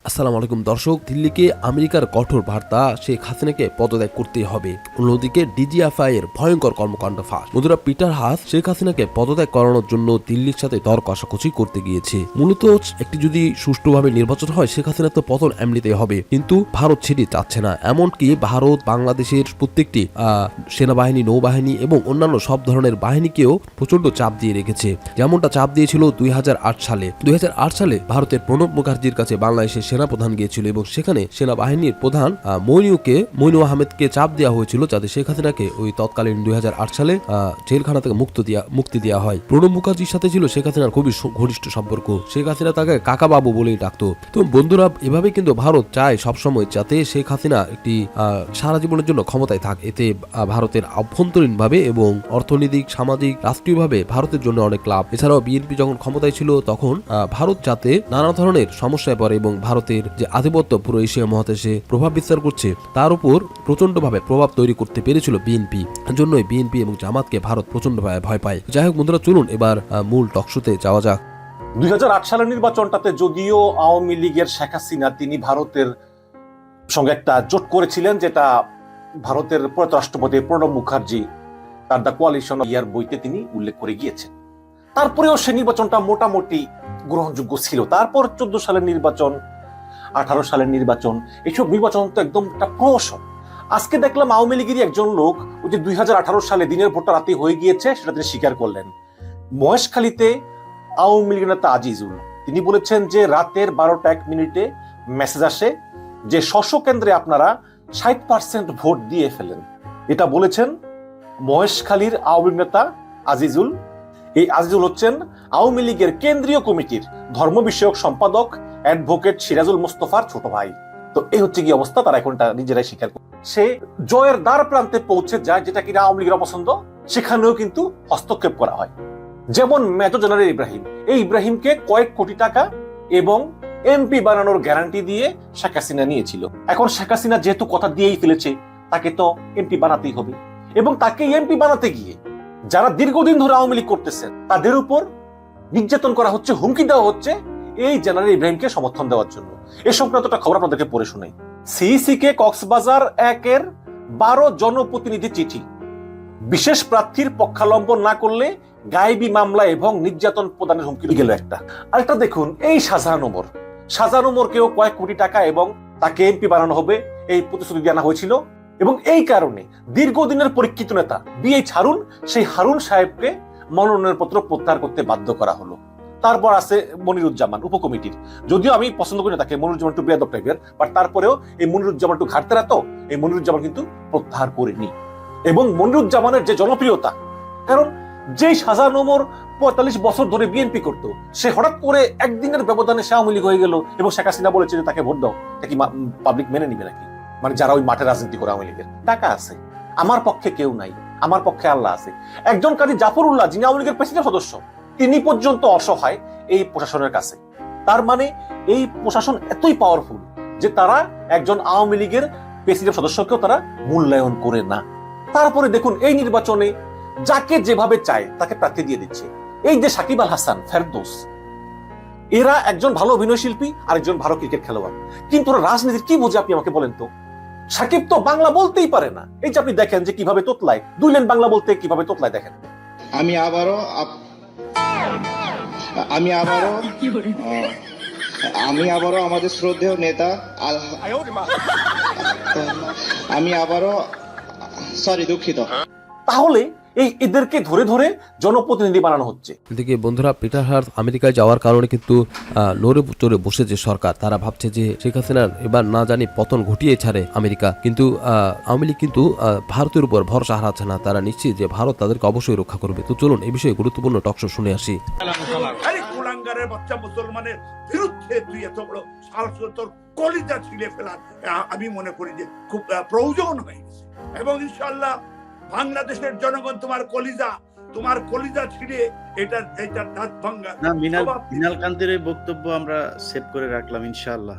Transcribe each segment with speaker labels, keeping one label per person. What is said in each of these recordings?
Speaker 1: আসসালামু আলাইকুম দর্শক, দিল্লিকে আমেরিকার কঠোর বার্তা, শেখ হাসিনাকে পদত্যাগ করতে হবে। অন্যদিকে ডিজিএফআই এর ভয়ঙ্কর কর্মকাণ্ড ফাঁস। বন্ধুরা, পিটার হাস শেখ হাসিনাকে পদত্যাগ করানোর জন্য দিল্লির সাথে দর কষাকষি করতে গিয়েছে। মূলত একটি যদি সুষ্ঠুভাবে নির্বাচন হয়, শেখ হাসিনা তো পতন এমনিতেই হবে, কিন্তু ভারত সেটি চাচ্ছে না। এমনকি ভারত বাংলাদেশের প্রত্যেকটি সেনাবাহিনী, নৌবাহিনী এবং অন্যান্য সব ধরনের বাহিনীকেও প্রচন্ড চাপ দিয়ে রেখেছে। যেমনটা চাপ দিয়েছিল 2008 সালে। 2008 সালে ভারতের প্রণব মুখার্জির কাছে বাংলাদেশের সেনাপ্রধান গিয়েছিল এবং সেখানে সেনাবাহিনীর প্রধান মইনু আহমেদকে চাপ দেওয়া হয়েছিল যাতে শেখ হাসিনাকে ওই তৎকালীন 2008 সালে জেলখানা থেকে মুক্তি দেওয়া হয়। প্রণব মুখার্জির সাথে ছিল শেখ হাসিনার খুবই ঘনিষ্ঠ সম্পর্ক। শেখ হাসিনা তাকে কাকা বাবু বলেই ডাকতো। তো বন্ধুরা, এভাবে কিন্তু ভারত চায় সবসময় যাতে শেখ হাসিনা একটি সারা জীবনের জন্য ক্ষমতায় থাক। এতে ভারতের অভ্যন্তরীণ ভাবে এবং অর্থনৈতিক, সামাজিক, রাষ্ট্রীয়ভাবে ভারতের জন্য অনেক লাভ। এছাড়াও বিএনপি যখন ক্ষমতায় ছিল তখন ভারত যাতে নানা ধরনের সমস্যায় পড়ে এবং ভারতের যে আধিপত্য পুরো এশিয়া মহাদেশে প্রভাব বিস্তার করছে তার উপর প্রচন্ডভাবে প্রভাব তৈরি করতে পেরেছিল বিএনপি। জন্যই বিএনপি এবং জামাতকে ভারত প্রচন্ডভাবে ভয় পায়। যাই হোক বন্ধুরা, চলুন এবার মূল টকশোতে যাওয়া যাক।
Speaker 2: 2008 সালের নির্বাচনটাতে যদিও আওয়ামী লীগের শেখ হাসিনা তিনি ভারতের সঙ্গে একটা জোট করেছিলেন, যেটা ভারতের প্রয়াত রাষ্ট্রপতি প্রণব মুখার্জি তার দ্য কোয়ালিশন ইয়ার বইতে তিনি উল্লেখ করে গিয়েছেন। তারপরেও সে নির্বাচনটা মোটামুটি গ্রহণযোগ্য ছিল। তারপর 14 সালের নির্বাচন, 18 সালের নির্বাচন, এইসব নির্বাচন তো একদম একটা প্রহসন। আজকে দেখলাম আওয়ামী লীগেরই একজন লোক ওই যে 2018 সালে দিনের ভোটটা রাতে হয়ে গিয়েছে সেটা তিনি স্বীকার করলেন। মহেশখালীতে আওয়ামী লীগের নেতা আজিজুল তিনি বলেছেন যে রাতের 12টা 1 মিনিটে মেসেজ আসে যে 600 কেন্দ্রে আপনারা 60% ভোট দিয়ে ফেলেন। এটা বলেছেন মহেশখালীর আওয়ামী লীগ নেতা আজিজুল। এই আজিজুল হচ্ছেন আওয়ামী লীগের কেন্দ্রীয় কমিটির ধর্ম বিষয়ক সম্পাদক অ্যাডভোকেট সিরাজুল মোস্তফার ছোট ভাই। তো এই হচ্ছে কি অবস্থা, তারা এখন নিজেরাই স্বীকার করে। সে জয়ের দ্বার প্রান্তে পৌঁছে যায়, যেটা কিনা আওয়ামী লীগের অপছন্দ, সেখানেও কিন্তু হস্তক্ষেপ করা হয়। যেমন মেজর জেনারেল ইব্রাহিম, এই ইব্রাহিমকে কয়েক কোটি টাকা এবং এমপি বানানোর গ্যারান্টি দিয়ে শেখ হাসিনা নিয়েছিল। এখন শেখ হাসিনা যেহেতু কথা দিয়েই ফেলেছে, তাকে তো এমপি বানাতেই হবে। এবং তাকে এমপি বানাতে গিয়ে যারা দীর্ঘদিন ধরে আওয়ামী লীগ করতেছেন তাদের উপর নির্যাতন করা হচ্ছে, হুমকি দেওয়া হচ্ছে এই জেনারেল ইব্রাহিমকে সমর্থন দেওয়ার জন্য। এ সংক্রান্ত একটা খবর আপনাদেরকে পড়ে শোনাই। সিইসি কে কক্সবাজার 1-এর 12 জনপ্রতিনিধি চিঠি, বিশেষ প্রার্থীর পক্ষাবলম্বন না করলে গায়েবী মামলা এবং নির্যাতন প্রদানের হুমকি গেল একটা। আরেকটা দেখুন, এই শাহজাহান ওমরকেও কয়েক কোটি টাকা এবং তাকে এমপি বানানো হবে এই প্রতিশ্রুতি জানা হয়েছিল। এবং এই কারণে দীর্ঘদিনের পরীক্ষিত নেতা বিএইচ হারুন, সেই হারুন সাহেবকে মনোনয়ন পত্র প্রত্যাহার করতে বাধ্য করা হলো। তারপর আছে মনিরুজ্জামান উপকমিটির, যদিও আমি পছন্দ করি না তাকে, মনিরুজ্জামান একটু বেয়াদব টাইপের, বাট তারপরেও এই মনিরুজ্জামান একটু ঘাটতে রাখতো, এই মনিরুজ্জামান কিন্তু প্রত্যাহার করেনি। এবং মনিরুজ্জামানের যে জনপ্রিয়তা, কারণ যেই শাহজাহান ওমর 45 বছর ধরে বিএনপি করতো, সে হঠাৎ করে একদিনের ব্যবধানে সে আওয়ামী লীগ হয়ে গেল এবং শেখ হাসিনা বলেছে যে তাকে ভোট দাও, এটা কি পাবলিক মেনে নিবে নাকি? মানে যারা ওই মাঠে রাজনীতি করে আওয়ামী লীগের টাকা আছে, আমার পক্ষে কেউ নাই, আমার পক্ষে আল্লাহ আছে। একজন কাজী জাফরুল্লাহ, যিনি আওয়ামী লীগের প্রেসিডেন্ট সদস্য, তিনি পর্যন্ত অসহায় এই প্রশাসনের কাছে। তার মানে এই প্রশাসন এতই পাওয়ারফুল যে তারা একজন আওয়ামী লীগের প্রেসিডেন্ট সদস্যকেও তারা মূল্যায়ন করে না। তারপরে দেখুন, এই নির্বাচনে যাকে যেভাবে চায় তাকে প্রার্থী দিয়ে দিচ্ছে। এই যে সাকিব আল হাসান, ফেরদৌস, এরা একজন ভালো অভিনয় শিল্পী আর একজন ভালো ক্রিকেট খেলোয়াড়, কিন্তু ওরা রাজনীতির কি বোঝে আপনি আমাকে বলেন তো? সাকিব তো বাংলা বলতেই পারে না। এই যে আপনি দেখেন যে কিভাবে তোতলায়, 2 লাইন বাংলা বলতে কিভাবে তোতলায় দেখেন।
Speaker 3: আমি আবারও আমাদের শ্রদ্ধেয় নেতা দুঃখিত।
Speaker 2: তাহলে এদেরকে ধরে ধরে জনপ্রতিনিধি বানানো হচ্ছে।
Speaker 1: এদিকে বন্ধুরা, পিটার হাস আমেরিকায় যাওয়ার কারণে কিন্তু নড়ে চড়ে বসেছে সরকার। তারা ভাবছে যে শেখ হাসিনার এবার না জানি পতন ঘটিয়ে ছাড়ে আমেরিকা, কিন্তু আওয়ামী লীগ কিন্তু ভারতের উপর ভরসা হারাচ্ছে না। তারা নিশ্চিত যে ভারত তাদেরকে অবশ্যই রক্ষা করবে। তো চলুন এই বিষয়ে গুরুত্বপূর্ণ টকশো শুনে আসি।
Speaker 4: বাচ্চা মুসলমানের বিরুদ্ধে তুই এত বড় সাহসতর কলিজা ছিঁড়ে ফেলার আমি মনে করি যে খুব প্রয়োজন হয়ে গেছে। এবং ইনশাআল্লাহ বাংলাদেশের জনগণ তোমার কলিজা ছিঁড়ে এটা দাঁত ভাঙা
Speaker 5: না। মিনাল কান্তের এই বক্তব্য আমরা সেভ করে রাখলাম। ইনশাআল্লাহ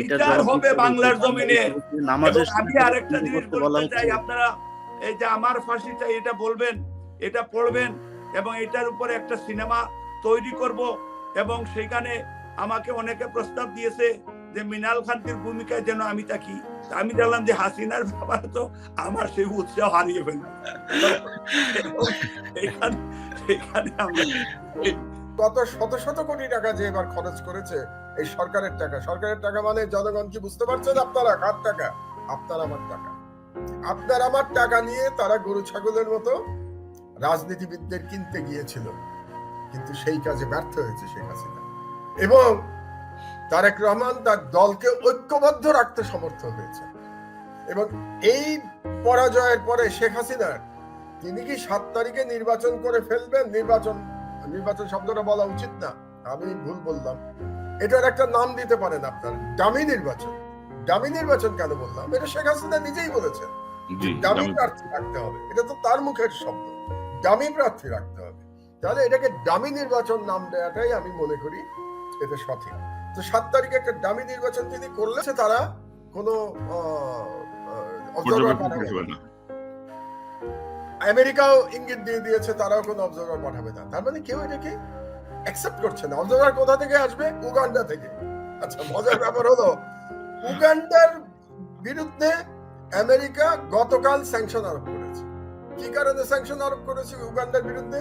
Speaker 4: এটা হবে বাংলার জমিনে। আমি আরেকটা জিনিস বলতে চাই, আপনারা এই যে আমার ফাঁসি চাই এটা বলবেন, এটা পড়বেন এবং এটার উপরে একটা সিনেমা তৈরি করব। এবং সেখানে আমাকে অনেকে প্রস্তাব দিয়েছে যে মৃণাল কান্তির ভূমিকায় যেন আমি থাকি। আমি জানলাম যে হাসিনার ব্যাপারে তো আমার সেই উৎসাহ হারিয়ে ফেললাম। এখানে আমি
Speaker 6: কত শত শত কোটি টাকা যে এবার খরচ করেছে এই সরকারের টাকা মানে জনগণ কি বুঝতে পারছেন? আপনারা কার টাকা? আপনার আমার টাকা। আপনার আমার টাকা নিয়ে তারা গরু ছাগলের মতো রাজনীতিবিদদের কিনতে গিয়েছিল, কিন্তু সেই কাজে ব্যর্থ হয়েছে শেখ হাসিনা। এবং তারেক রহমান তার দলকে ঐক্যবদ্ধ রাখতে সমর্থ হয়েছে। এবং এই পরাজয়ের পরে শেখ হাসিনার তিনি কি 7 তারিখে নির্বাচন করে ফেলবেন? নির্বাচন শব্দটা বলা উচিত না, আমি ভুল বললাম। এটার একটা নাম দিতে পারেন আপনার, ডামি নির্বাচন। ডামি নির্বাচন কেন বললাম? এটা শেখ হাসিনা নিজেই বলেছেন, ডামি প্রার্থী রাখতে হবে। এটা তো তার মুখের শব্দ, ডামি প্রার্থী রাখতে হবে। তাহলে এটাকে ডামি নির্বাচন নাম দেওয়াটাই আমি মনে করি এটা সঠিক। তো 7 তারিখে একটা ডামি নির্বাচন তিনি করলে তারা কোনো আমেরিকাও ইঙ্গিত দিয়ে দিয়েছে তারাও কোনো অবজারভার পাঠাবে না। তার মানে কেউ এটাকে অ্যাকসেপ্ট করছে না। অবজারভার কোথা থেকে আসবে? উগান্ডা থেকে। আচ্ছা, মজার ব্যাপার হলো উগান্ডার বিরুদ্ধে আমেরিকা গতকাল স্যাংশন আরোপ করেছে। কি কারণে স্যাংশন আরোপ করেছে উগান্ডার বিরুদ্ধে?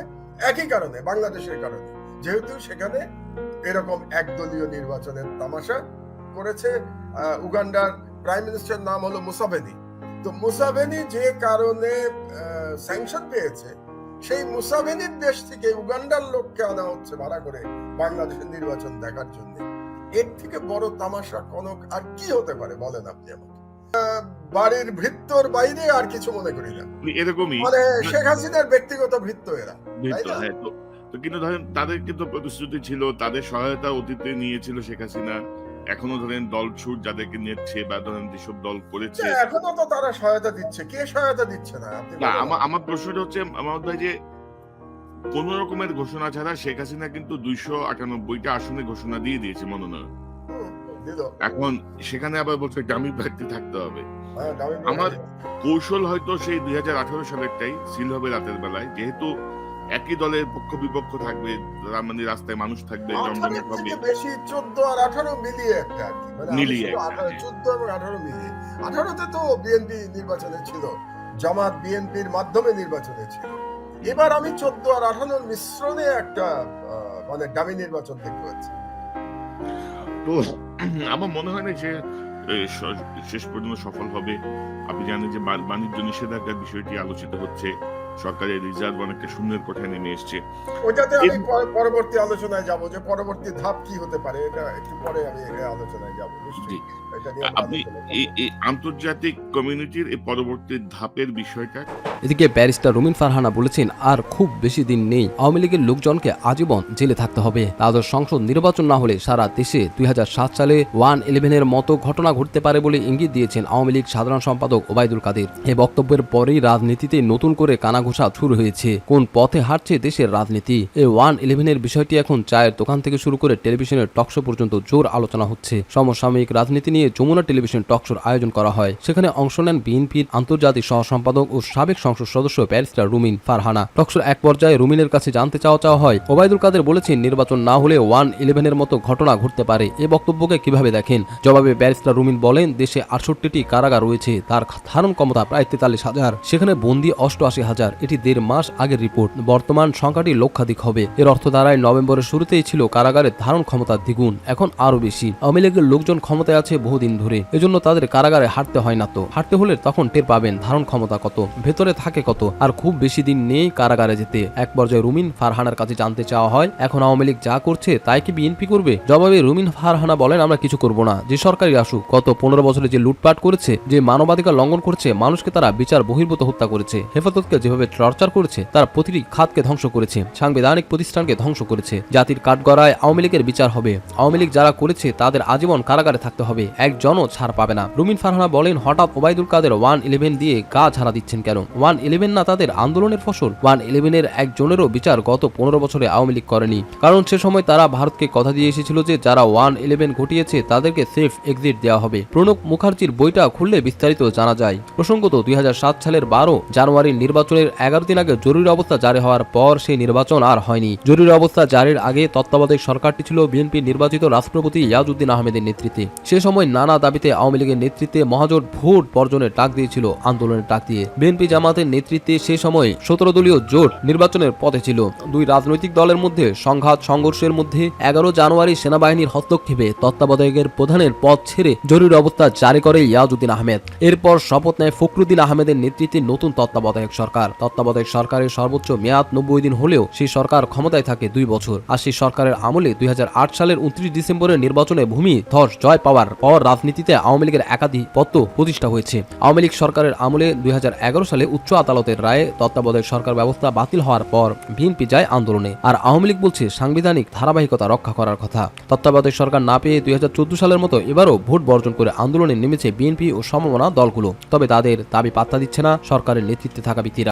Speaker 6: একই কারণে, বাংলাদেশের কারণে। যেহেতু সেখানে এরকম একদলীয় নির্বাচনের তামাশা করেছে। উগান্ডার প্রাইম মিনিস্টার নাম হলো মুসাভেনি। তো মুসাভেনি যে কারণে স্যাংশন পেয়েছে, সেই মুসাভেনির দেশ থেকে উগান্ডার লোককে আনা হচ্ছে ভাড়া করে বাংলাদেশের নির্বাচন দেখার জন্য। এর থেকে বড় তামাশা কোন আর কি হতে পারে বলেন আপনি আমাকে? বাড়ির ভৃত্যর বাইরে আর কিছু মনে করি না।
Speaker 7: এরকমই
Speaker 6: মানে শেখ হাসিনার ব্যক্তিগত ভৃত্য এরা।
Speaker 7: তো কিন্তু ধরেন তাদের কিন্তু প্রতিশ্রুতি ছিল, তাদের সহায়তা অতীতে নিয়েছিল শেখ হাসিনা। এখনো ধরেন দল ছুট যাদেরকে নিচ্ছে বা ধরেন যেসব দল করেছে,
Speaker 6: এখনো তো তারা সহায়তা দিচ্ছে। কে সহায়তা দিচ্ছে না?
Speaker 7: আমার প্রশ্নটা হচ্ছে আমার যে কোন রকমের ঘোষণা ছাড়া শেখ হাসিনা কিন্তু 298টা আসনে ঘোষণা দিয়ে দিয়েছে মনোনয়ন। এখন সেখানে আবার বলছে ডামি প্রার্থী থাকতে হবে। আমার কৌশল হয়তো সেই 2018 সালেরটাই সিল হবে রাতের বেলায়, যেহেতু একই দলের পক্ষ বিপক্ষ থাকবে, মানে রাস্তায় মানুষ থাকবে, জমজমাট হবে।
Speaker 6: বেশি 14 আর 18 মিলিয়ে একটা আর কি, মানে
Speaker 7: মিলিয়ে
Speaker 6: 14 এবং 18 মিলিয়ে। 18তে তো বিএনপি নির্বাচনে ছিল, জামাত বিএনপির মাধ্যমে নির্বাচনে ছিল। এবার আমি 14 আর 18 মিশ্রণে একটা মানে ডামি নির্বাচন দেখতে পাচ্ছি।
Speaker 7: তো আমার মনে হয় না যে শেষ পর্যন্ত সফল হবে। আপনি জানেন যে বাণিজ্য নিষেধাজ্ঞার বিষয়টি আলোচিত হচ্ছে, সরকারের রিজার্ভ অনেকটা শূন্যের কোঠায় নেমে এসছে।
Speaker 6: ওইটাতে আমি পরবর্তী আলোচনায় যাব, যে পরবর্তী ধাপ কি হতে পারে, এটা একটু পরে আমি এই আলোচনায় যাব।
Speaker 7: আপনি এই আন্তর্জাতিক কমিউনিটির এই পরবর্তী ধাপের বিষয়টা।
Speaker 1: এদিকে ব্যারিস্টার রুমিন ফারহানা বলেছেন, আর খুব বেশি দিন নেই, আওয়ামী লীগের লোকজনকে আজীবন জেলে থাকতে হবে। তাদের সংসদ নির্বাচন না হলে সারা দেশে 2007 সালে 111-এর মতো ঘটনা ঘটতে পারে বলে ইঙ্গিত দিয়েছেন আওয়ামী লীগ সাধারণ সম্পাদক ওবায়দুল কাদের। এই বক্তব্যের পরেই রাজনীতিতে নতুন করে কানাঘুষা শুরু হয়েছে। কোন পথে হাঁটছে দেশের রাজনীতি? এই 111-এর বিষয়টি এখন চায়ের দোকান থেকে শুরু করে টেলিভিশনের টকশো পর্যন্ত জোর আলোচনা হচ্ছে। সমসাময়িক রাজনীতি নিয়ে যমুনা টেলিভিশন টকশোর আয়োজন করা হয়। সেখানে অংশ নেন বিএনপির আন্তর্জাতিক সহ সম্পাদক ও সাবেক সংসদ সদস্য ব্যারিস্টার রুমিন ফারহানা। টকশোর এক পর্যায়ে রুমিনের কাছে জানতে চাওয়া হয়, ওবায়দুল কাদের বলেছেন নির্বাচন না হলে 111-এর মতো ঘটনা ঘটতে পারে। এ বক্তব্যকে কিভাবে দেখেন? জবাবে ব্যারিস্টার রুমিন বলেন, দেশে 68টি কারাগার রয়েছে, তার ধারণ ক্ষমতা প্রায় 43,000, সেখানে বন্দী 88,000। এটি 1.5 মাস আগের রিপোর্ট। বর্তমান সংখ্যাটি লক্ষাধিক হবে। এর অর্থ দাঁড়ায় নভেম্বরের শুরুতেই ছিল কারাগারের ধারণ ক্ষমতা দ্বিগুণ, এখন আরো বেশি। আওয়ামী লীগের লোকজন ক্ষমতায় আছে বহুদিন ধরে, এজন্য তাদের কারাগারে হাঁটতে হয় না। তো হাঁটতে হলে তখন টের পাবেন ধারণ ক্ষমতা কত, ভেতরে থাকে কত। আর খুব বেশি দিন নেই কারাগারে যেতে। এক পর্যায়ে রুমিন ফারহানার কাছে জানতে চাওয়া হয়, এখন আওয়ামী লীগ যা করছে তাই কি বিএনপি করবে? জবাবে রুমিন ফারহানা বলেন, আমরা কিছু করব না, যে সরকারই আসুক। গত 15 বছরে যে লুটপাট করেছে, যে মানবাধিকার লঙ্ঘন করছে, মানুষকে তারা বিচার বহির্ভূত হত্যা করেছে, হেফাজতকে যেভাবে টর্চার করেছে, তারা প্রতিটি খাতকে ধ্বংস করেছে, সাংবিধানিক প্রতিষ্ঠানকে ধ্বংস করেছে। জাতির কাঠগড়ায় আওয়ামী লীগের বিচার হবে। আওয়ামী লীগ যারা করেছে তাদের আজীবন কারাগারে থাকতে হবে, একজনও ছাড় পাবে না। রুমিন ফারহানা বলেন, হঠাৎ ওবায়দুল কাদের 111 দিয়ে গা ঝাড়া দিচ্ছেন কেন? 111 না তাদের আন্দোলনের ফসল? 111-এর একজনেরও বিচার গত 15 বছরে আওয়ামী লীগ করেনি, কারণ সে সময় তারা ভারতকে কথা দিয়ে এসেছিল যে যারা 111 ঘটিয়েছে তাদেরকে সেফ এক্সিট দেওয়া হবে। প্রণব মুখার্জির বইটা খুললে বিস্তারিত জানা যায়। প্রসঙ্গত 2007 সালের 12 জানুয়ারির নির্বাচনের 11 দিন আগে জরুরি অবস্থা জারি হওয়ার পর সেই নির্বাচন আর হয়নি। জরুরি অবস্থা জারির আগে তত্ত্বাবধায়ক সরকারটি ছিল বিএনপি নির্বাচিত রাষ্ট্রপতি ইয়াজউদ্দিন আহমেদের নেতৃত্বে। সে সময় নানা দাবিতে আওয়ামী লীগের নেতৃত্বে মহাজোট ভোট বর্জনের ডাক দিয়েছিল, আন্দোলনের ডাক দিয়ে। বিএনপি জামাতের নেতৃত্বে সে সময় 17 দলীয় জোট নির্বাচনের পথে ছিল। দুই রাজনৈতিক দলের মধ্যে সংঘাত সংঘর্ষের মধ্যে 11 জানুয়ারি সেনাবাহিনীর হস্তক্ষেপে তত্ত্বাবধায়কের প্রধানের পদ ছেড়ে জরুরি অবস্থা জারি করে ইয়াজউদ্দিন আহমেদ। এরপর শপথ নেয় ফখরুদ্দিন আহমেদের নেতৃত্বে নতুন তত্ত্বাবধায়ক সরকার। তত্ত্বাবধায়ক সরকারের সর্বোচ্চ মেয়াদ 90 দিন হলেও সেই সরকার ক্ষমতায় থাকে 2 বছর। আর সেই সরকারের আমলে 2008 সালের 29 ডিসেম্বরের নির্বাচনে ভূমি ধস জয় পাওয়ার পর রাজনীতিতে আওয়ামী লীগের একাধিপত্য প্রতিষ্ঠা হয়েছে। আওয়ামী লীগ সরকারের আমলে 2011 সালে উচ্চ আদালতের রায়ে তত্ত্বাবধায়ক সরকার ব্যবস্থা বাতিল হওয়ার পর বিএনপি যায় আন্দোলনে। আর আওয়ামী লীগ বলছে সাংবিধানিক ধারাবাহিকতা রক্ষা করার কথা। তত্ত্বাবধায়ক সরকার না পেয়ে 2014 সালের মতো এবারও ভোট বর্জন করে আন্দোলনে নেমেছে বিএনপি ও সমমনা দলগুলো। তবে তাদের দাবি পাত্তা দিচ্ছে না সরকারের নেতৃত্বে থাকা ব্যক্তিরা।